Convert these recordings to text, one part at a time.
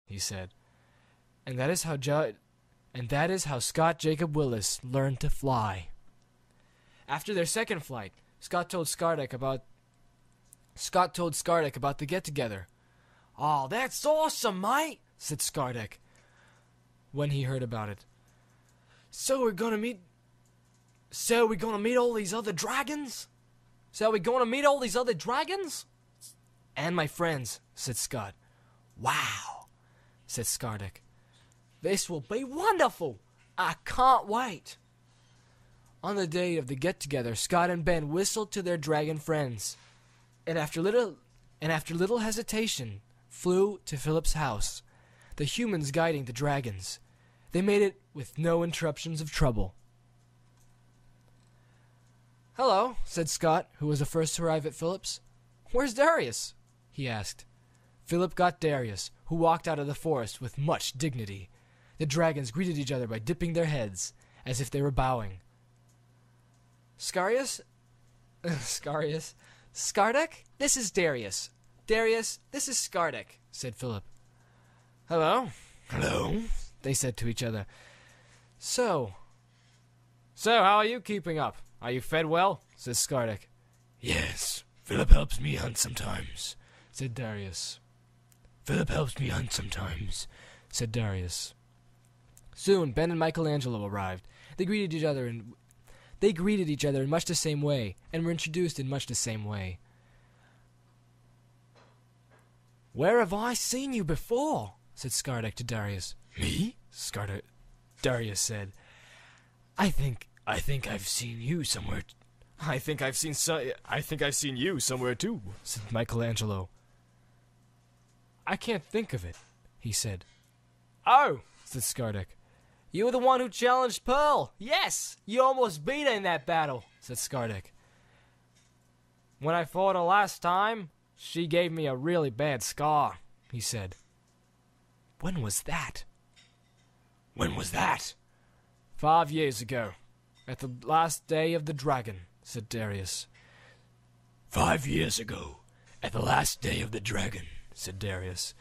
he said. And that is how Scott Jacob Willis learned to fly. After their second flight, Scott told Skardek about the get-together. "Oh, that's awesome, mate," said Skardek when he heard about it. So we're gonna meet all these other dragons? And my friends, said Scott. Wow, said Skardek. This will be wonderful. I can't wait. On the day of the get-together, Scott and Ben whistled to their dragon friends, and after little hesitation, flew to Philip's house, the humans guiding the dragons. They made it with no interruptions of trouble. "Hello," said Scott, who was the first to arrive at Philip's. "Where's Darius?" he asked. Philip got Darius, who walked out of the forest with much dignity. The dragons greeted each other by dipping their heads, as if they were bowing. Skardek, this is Darius. Darius, this is Skardek, said Philip. Hello, they said to each other. So, how are you keeping up? Are you fed well? Said Skardek. Yes, Philip helps me hunt sometimes, said Darius. Soon, Ben and Michelangelo arrived. They greeted each other in much the same way, and were introduced in much the same way. Where have I seen you before? Said Skardek to Darius. Me? Darius said. I think I've seen you somewhere. I think I've seen you somewhere too, said Michelangelo. I can't think of it, he said. Oh, said Skardek. You were the one who challenged Pearl. Yes, you almost beat her in that battle, said Skardek. When I fought her last time, she gave me a really bad scar, he said. When was that? 5 years ago, at the last day of the dragon, said Darius. 5 years ago, at the last day of the dragon, said Darius.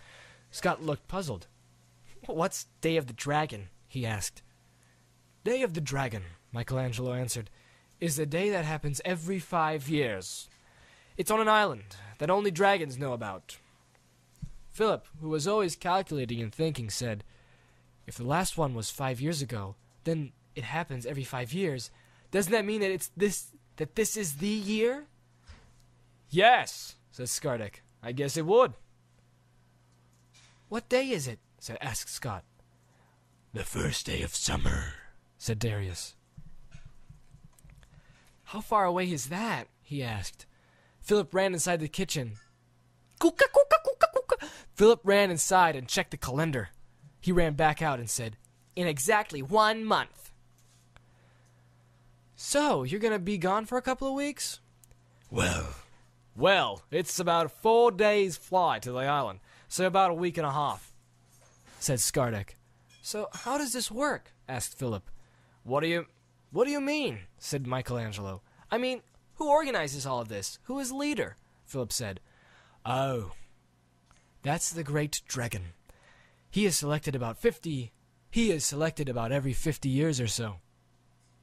Scott looked puzzled. What's Day of the Dragon? He asked. Day of the Dragon, Michelangelo answered, is the day that happens every 5 years. It's on an island that only dragons know about. Philip, who was always calculating and thinking, said, if the last one was 5 years ago, then it happens every 5 years. Doesn't that mean that this is the year? Yes, said Skardek. I guess it would. What day is it? asked Scott. The first day of summer, said Darius. How far away is that? He asked. Philip ran inside the kitchen. Kuka, kuka, kuka, kuka. Philip ran inside and checked the calendar. He ran back out and said, in exactly 1 month. So, you're going to be gone for a couple of weeks? Well, it's about 4 days' fly to the island, so about a week and a half, said Skardek. So, how does this work? Asked Philip. What do you mean? Said Michelangelo. I mean, who organizes all of this? Who is leader? Philip said. Oh, that's the great dragon. He is selected about every 50 years or so,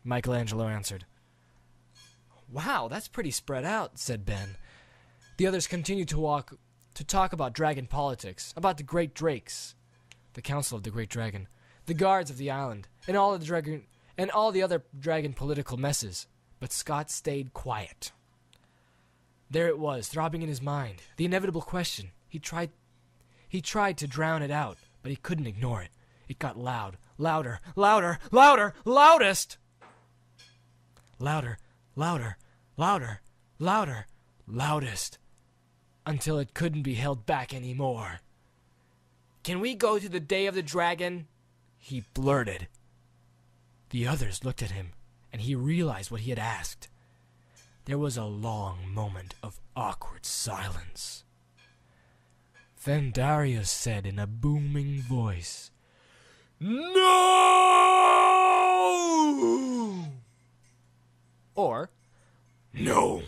Michelangelo answered. Wow, that's pretty spread out, said Ben. The others continued to talk about dragon politics, about the great drakes, the council of the great dragon, the guards of the island, and all the other dragon political messes. But Scott stayed quiet. There it was, throbbing in his mind, the inevitable question. He tried to drown it out, but he couldn't ignore it. It got loud, louder, louder, louder, loudest! Louder, louder, louder, louder, loudest, until it couldn't be held back anymore. Can we go to the Day of the Dragon? He blurted. The others looked at him, and he realized what he had asked. There was a long moment of awkward silence. Then Darius said in a booming voice, No! Or, No!